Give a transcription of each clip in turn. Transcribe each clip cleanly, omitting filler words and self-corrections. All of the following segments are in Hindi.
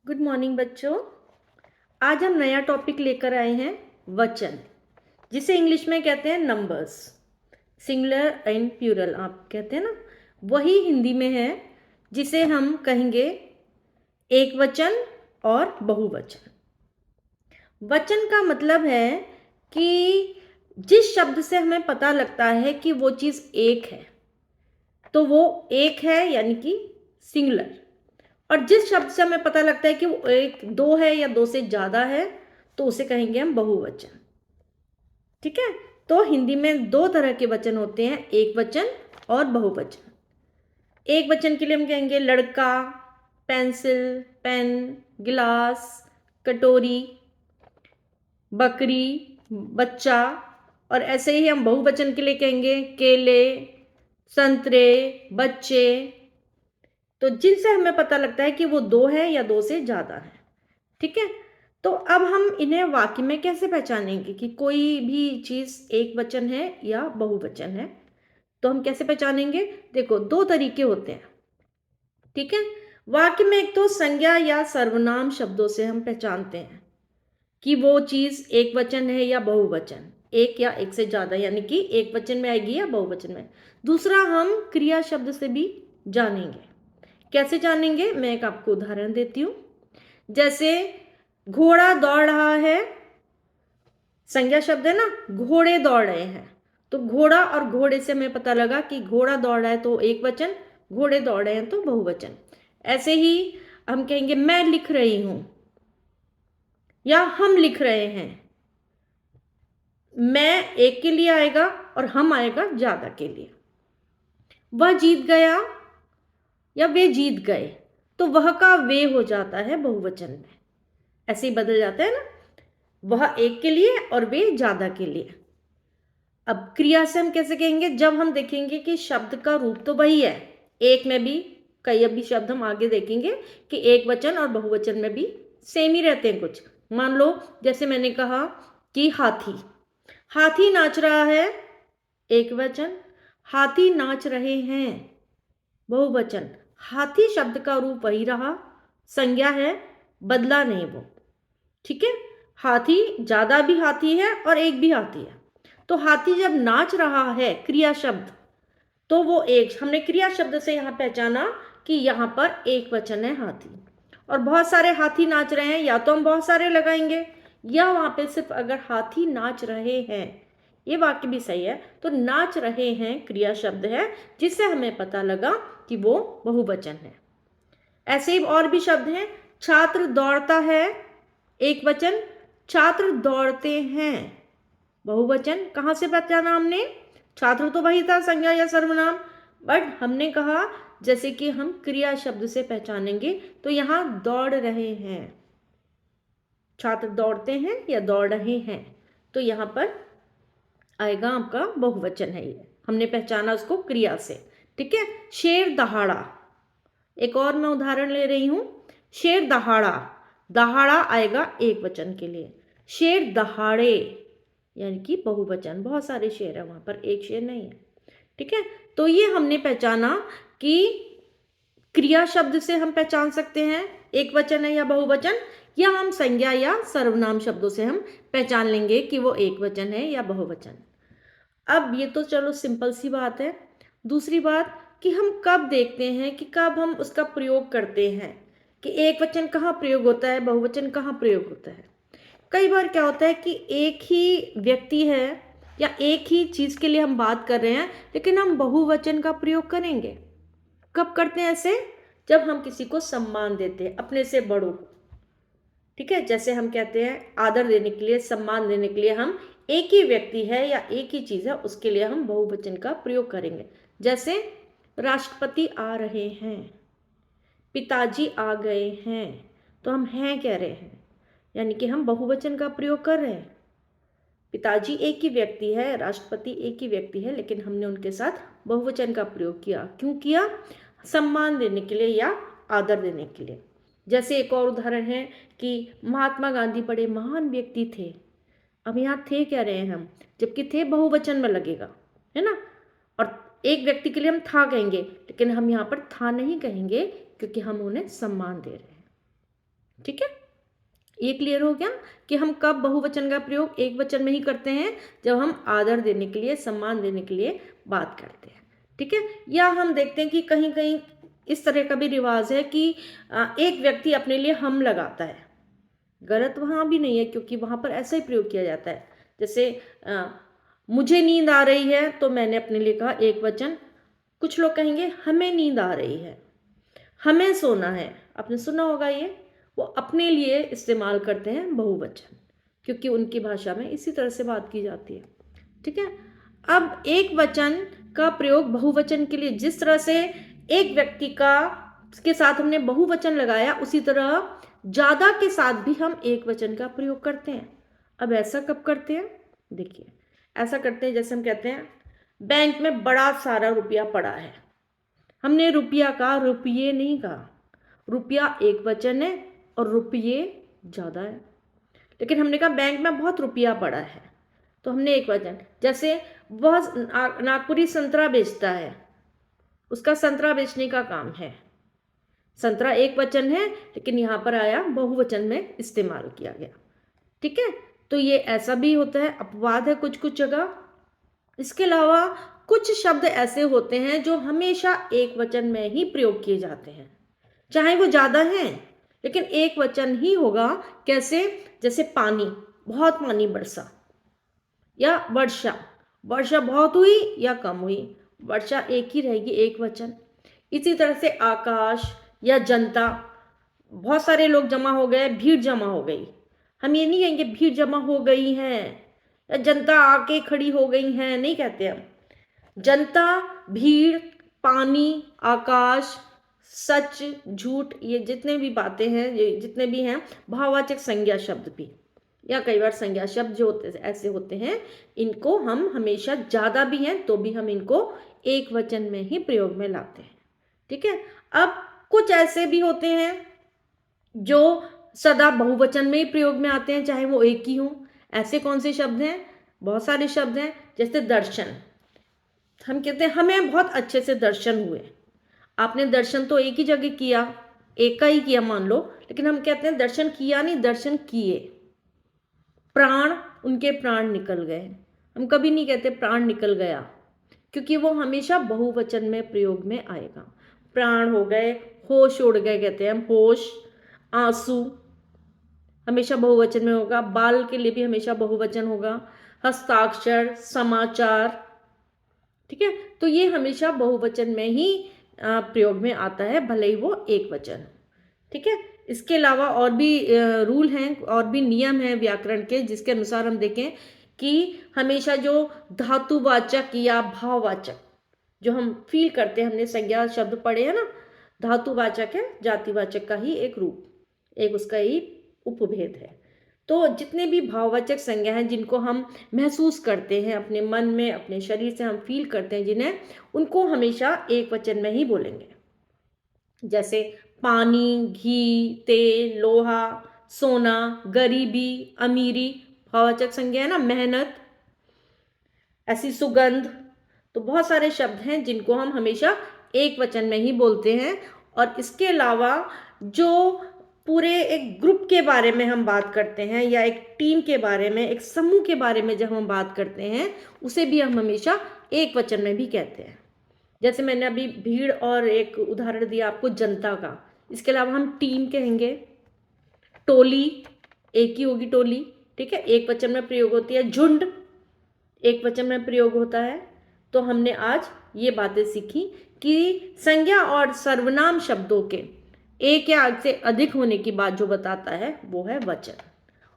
गुड मॉर्निंग बच्चों। आज हम नया टॉपिक लेकर आए हैं वचन, जिसे इंग्लिश में कहते हैं नंबर्स। सिंगुलर एंड प्लूरल आप कहते हैं ना, वही हिंदी में है जिसे हम कहेंगे एक वचन और बहुवचन। वचन का मतलब है कि जिस शब्द से हमें पता लगता है कि वो चीज़ एक है, तो वो एक है यानी कि सिंगुलर। और जिस शब्द से हमें पता लगता है कि वो एक दो है या दो से ज्यादा है, तो उसे कहेंगे हम बहुवचन। ठीक है, तो हिंदी में दो तरह के वचन होते हैं, एक वचन और बहुवचन। एक वचन के लिए हम कहेंगे लड़का, पेंसिल, पेन, गिलास, कटोरी, बकरी, बच्चा। और ऐसे ही हम बहुवचन के लिए कहेंगे केले, संतरे, बच्चे। तो जिनसे हमें पता लगता है कि वो दो है या दो से ज्यादा है। ठीक है, तो अब हम इन्हें वाक्य में कैसे पहचानेंगे कि कोई भी चीज एक वचन है या बहुवचन है। तो हम कैसे पहचानेंगे? देखो, दो तरीके होते हैं। ठीक है, वाक्य में एक तो संज्ञा या सर्वनाम शब्दों से हम पहचानते हैं कि वो चीज एक वचन है या बहुवचन, एक या एक से ज्यादा, यानी कि एक वचन में आएगी या बहुवचन में। दूसरा, हम क्रिया शब्द से भी जानेंगे। कैसे जानेंगे? मैं एक आपको उदाहरण देती हूँ। जैसे घोड़ा दौड़ रहा है, संज्ञा शब्द है ना, घोड़े दौड़ रहे हैं। तो घोड़ा और घोड़े से हमें पता लगा कि घोड़ा दौड़ रहा है तो एक वचन, घोड़े दौड़ रहे हैं तो बहुवचन। ऐसे ही हम कहेंगे मैं लिख रही हूं या हम लिख रहे हैं। मैं एक के लिए आएगा और हम आएगा ज्यादा के लिए। वह जीत गया या वे जीत गए, तो वह का वे हो जाता है बहुवचन में। ऐसे ही बदल जाता है ना, वह एक के लिए और वे ज्यादा के लिए। अब क्रिया से हम कैसे कहेंगे? जब हम देखेंगे कि शब्द का रूप तो वही है, एक में भी, कई अभी शब्द हम आगे देखेंगे कि एक वचन और बहुवचन में भी सेम ही रहते हैं कुछ। मान लो जैसे मैंने कहा कि हाथी, हाथी नाच रहा है, एक वचन। हाथी नाच रहे हैं, बहुवचन। हाथी शब्द का रूप वही रहा, संज्ञा है, बदला नहीं वो। ठीक है, हाथी ज्यादा भी हाथी है और एक भी हाथी है। तो हाथी जब नाच रहा है, क्रिया शब्द, तो वो एक, हमने क्रिया शब्द से यहां पहचाना कि यहां पर एक वचन है हाथी। और बहुत सारे हाथी नाच रहे हैं, या तो हम बहुत सारे लगाएंगे, या वहां पे सिर्फ अगर हाथी नाच रहे हैं, ये वाक्य भी सही है, तो नाच रहे हैं क्रिया शब्द है, जिससे हमें पता लगा कि वो बहुवचन है। ऐसे ही और भी शब्द हैं। छात्र दौड़ता है, एक वचन। छात्र दौड़ते हैं, बहुवचन। कहां से पहचाना हमने? छात्र तो वही था, संज्ञा या सर्वनाम, बट हमने कहा जैसे कि हम क्रिया शब्द से पहचानेंगे, तो यहां दौड़ रहे हैं, छात्र दौड़ते हैं या दौड़ रहे हैं, तो यहां पर आएगा आपका बहुवचन है। ये हमने पहचाना उसको क्रिया से। ठीक है, शेर दहाड़ा, एक और मैं उदाहरण ले रही हूं। शेर दहाड़ा, दहाड़ा आएगा एक वचन के लिए। शेर दहाड़े यानी कि बहुवचन, बहुत सारे शेर है वहां पर, एक शेर नहीं है। ठीक है, तो ये हमने पहचाना कि क्रिया शब्द से हम पहचान सकते हैं एक वचन है या बहुवचन, या हम संज्ञा या सर्वनाम शब्दों से हम पहचान लेंगे कि वो एक वचन है या बहुवचन। अब ये तो चलो सिंपल सी बात है। दूसरी बात कि हम कब देखते हैं कि कब हम उसका प्रयोग करते हैं, कि एक वचन कहाँ प्रयोग होता है, बहुवचन कहाँ प्रयोग होता है। कई बार क्या होता है कि एक ही व्यक्ति है या एक ही चीज के लिए हम बात कर रहे हैं, लेकिन हम बहुवचन का प्रयोग करेंगे। कब करते हैं ऐसे? जब हम किसी को सम्मान देते हैं, अपने से बड़ों को। ठीक है, जैसे हम कहते हैं आदर देने के लिए, सम्मान देने के लिए हम एक ही व्यक्ति है या एक ही चीज है, उसके लिए हम बहुवचन का प्रयोग करेंगे। जैसे राष्ट्रपति आ रहे हैं, पिताजी आ गए हैं, तो हम हैं कह रहे हैं, यानी कि हम बहुवचन का प्रयोग कर रहे हैं। पिताजी एक ही व्यक्ति है, राष्ट्रपति एक ही व्यक्ति है, लेकिन हमने उनके साथ बहुवचन का प्रयोग किया। क्यों किया? सम्मान देने के लिए या आदर देने के लिए। जैसे एक और उदाहरण है कि महात्मा गांधी बड़े महान व्यक्ति थे। अब यहाँ थे कह रहे हैं हम, जबकि थे बहुवचन में लगेगा, है ना। और एक व्यक्ति के लिए हम था कहेंगे, लेकिन हम यहाँ पर था नहीं कहेंगे, क्योंकि हम उन्हें सम्मान दे रहे हैं। ठीक है, ये क्लियर हो गया कि हम कब बहुवचन का प्रयोग एक वचन में ही करते हैं, जब हम आदर देने के लिए, सम्मान देने के लिए बात करते हैं। ठीक है, या हम देखते हैं कि कहीं कहीं इस तरह का भी रिवाज है कि एक व्यक्ति अपने लिए हम लगाता है। गलत वहाँ भी नहीं है, क्योंकि वहाँ पर ऐसा ही प्रयोग किया जाता है। जैसे मुझे नींद आ रही है, तो मैंने अपने लिए कहा एक वचन। कुछ लोग कहेंगे हमें नींद आ रही है, हमें सोना है, आपने सुना होगा ये। वो अपने लिए इस्तेमाल करते हैं बहुवचन, क्योंकि उनकी भाषा में इसी तरह से बात की जाती है। ठीक है, अब एक वचन का प्रयोग बहुवचन के लिए, जिस तरह से एक व्यक्ति का के साथ हमने बहुवचन लगाया, उसी तरह ज्यादा के साथ भी हम एक वचन का प्रयोग करते हैं। अब ऐसा कब करते हैं, देखिए, ऐसा करते हैं जैसे हम कहते हैं बैंक में बड़ा सारा रुपया पड़ा है। हमने रुपया कहा, रुपये नहीं कहा। रुपया एक वचन है और रुपये ज्यादा है, लेकिन हमने कहा बैंक में बहुत रुपया पड़ा है, तो हमने एक वचन। जैसे वह नागपुरी संतरा बेचता है, उसका संतरा बेचने का काम है। संतरा एक वचन है, लेकिन यहां पर आया बहुवचन में इस्तेमाल किया गया। ठीक है, तो ये ऐसा भी होता है, अपवाद है कुछ कुछ जगह। इसके अलावा कुछ शब्द ऐसे होते हैं जो हमेशा एक वचन में ही प्रयोग किए जाते हैं, चाहे वो ज्यादा हैं, लेकिन एक वचन ही होगा। कैसे, जैसे पानी, बहुत पानी बरसा, या वर्षा, वर्षा बहुत हुई या कम हुई, वर्षा एक ही रहेगी, एक वचन। इसी तरह से आकाश या जनता, बहुत सारे लोग जमा हो गए, भीड़ जमा हो गई। हम ये नहीं कहेंगे भीड़ जमा हो गई है या जनता आके खड़ी हो गई है, नहीं कहते हम। जनता, भीड़, पानी, आकाश, सच, झूठ, ये जितने भी बातें हैं, ये जितने भी हैं, भाववाचक संज्ञा शब्द भी, या कई बार संज्ञा शब्द जो होते ऐसे होते हैं, इनको हम हमेशा ज्यादा भी हैं तो भी हम इनको एक वचन में ही प्रयोग में लाते हैं। ठीक है, अब कुछ ऐसे भी होते हैं जो सदा बहुवचन में ही प्रयोग में आते हैं, चाहे वो एक ही हो। ऐसे कौन से शब्द हैं, बहुत सारे शब्द हैं। जैसे दर्शन, हम कहते हैं हमें बहुत अच्छे से दर्शन हुए। आपने दर्शन तो एक ही जगह किया, एक का ही किया मान लो, लेकिन हम कहते हैं दर्शन किया नहीं, दर्शन किए। प्राण, उनके प्राण निकल गए, हम कभी नहीं कहते प्राण निकल गया, क्योंकि वो हमेशा बहुवचन में प्रयोग में आएगा। प्राण हो गए, होश उड़ गए कहते हैं हम, होश। आंसू हमेशा बहुवचन में होगा, बाल के लिए भी हमेशा बहुवचन होगा। हस्ताक्षर, समाचार, ठीक है, तो ये हमेशा बहुवचन में ही प्रयोग में आता है, भले ही वो एक वचन। ठीक है, इसके अलावा और भी रूल हैं और भी नियम हैं व्याकरण के, जिसके अनुसार हम देखें कि हमेशा जो धातुवाचक या भाववाचक, जो हम फील करते हैं, हमने संज्ञा शब्द पढ़े हैं ना, धातुवाचक है, जातिवाचक का ही एक रूप, एक उसका ही उपभेद है। तो जितने भी भाववाचक संज्ञा हैं जिनको हम महसूस करते हैं अपने मन में, अपने शरीर से हम फील करते हैं जिन्हें, उनको हमेशा एक वचन में ही बोलेंगे। जैसे पानी, घी, तेल, लोहा, सोना, गरीबी, अमीरी, भाववाचक संज्ञा है ना, मेहनत, ऐसी सुगंध। तो बहुत सारे शब्द हैं जिनको हम हमेशा एक वचन में ही बोलते हैं। और इसके अलावा जो पूरे एक ग्रुप के बारे में हम बात करते हैं, या एक टीम के बारे में, एक समूह के बारे में जब हम बात करते हैं, उसे भी हम हमेशा एक वचन में भी कहते हैं। जैसे मैंने अभी भीड़ और एक उदाहरण दिया आपको जनता का, इसके अलावा हम टीम कहेंगे, टोली, एक ही होगी टोली, ठीक है, एक वचन में प्रयोग होती है। झुंड एक वचन में प्रयोग होता है। तो हमने आज ये बातें सीखी कि संज्ञा और सर्वनाम शब्दों के एक या से अधिक होने की बात जो बताता है वो है वचन।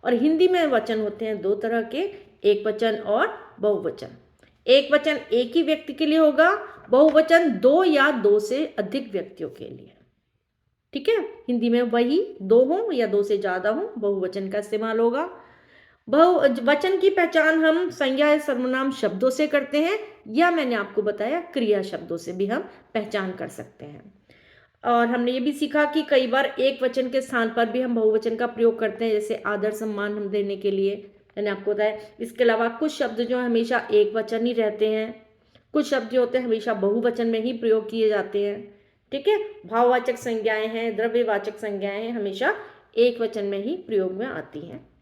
और हिंदी में वचन होते हैं दो तरह के, एक वचन और बहुवचन। एक वचन एक ही व्यक्ति के लिए होगा, बहुवचन दो या दो से अधिक व्यक्तियों के लिए। ठीक है, हिंदी में वही दो हो या दो से ज्यादा हो, बहुवचन का इस्तेमाल होगा। बहुवचन की पहचान हम संज्ञा या सर्वनाम शब्दों से करते हैं, या मैंने आपको बताया क्रिया शब्दों से भी हम पहचान कर सकते हैं। और हमने ये भी सीखा कि कई बार एक वचन के स्थान पर भी हम बहुवचन का प्रयोग करते हैं, जैसे आदर सम्मान हम देने के लिए, मैंने आपको बताया। इसके अलावा कुछ शब्द जो हमेशा एक वचन ही रहते हैं, कुछ शब्द जो होते हैं हमेशा बहुवचन में ही प्रयोग किए जाते हैं। ठीक है, भाववाचक संज्ञाएं हैं, द्रव्यवाचक संज्ञाएं हैं, हमेशा एक वचन में ही प्रयोग में आती हैं।